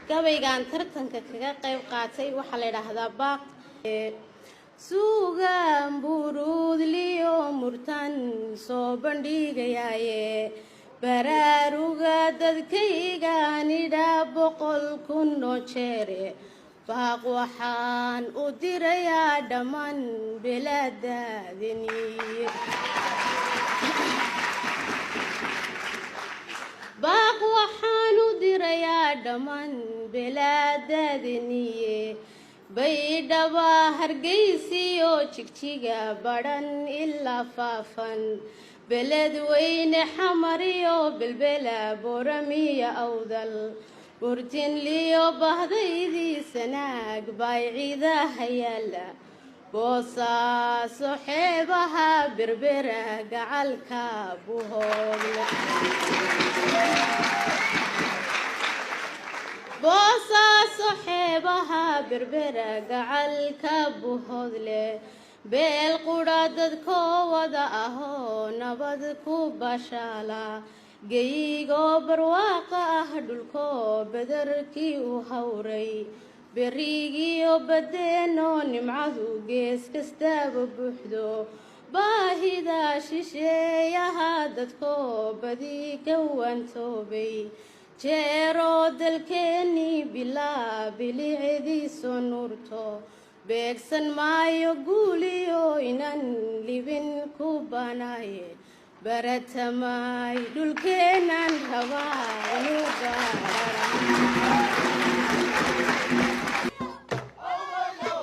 gabaygan tartanka kaga qayb qaatay waxa la yiraahdaa baaq suugaan buruudliyo murtan soo bandhigayaaye baraaruga dadkaygaan idhaa 100 kun oo jeere baaq waxaan u dirayaa dhammaan beelaadaadani baaq waxaan u dirayaa dhammaan beelaadaadani baydhaba hargeysiyo jigjiga badhan ilaa faafan beled weyne xamariyo belbela booramiya awdal burtinliyo bahdaydii sanaag bayciidaha yaala boosaaso xeebaha berbera gacalka buhoodle boosaaso xeebaha berbera gacalka buhoodle beel qudha dadkoo wada ahoo nabad ku bashaala geyigoo barwaaqa ah dhulkoo badarkii u hawray berigiyo badeenoo nimcadu gees kastaaba buuxdo baahida shisheeyaha dadkoo badi ka waantoobay jeeroo dalkeennii bilaa bilicdiiso nuurto beegsan maayo guuliyo inan libin ku banaaye baratamay dhulkeennan rabaa inuu gaarara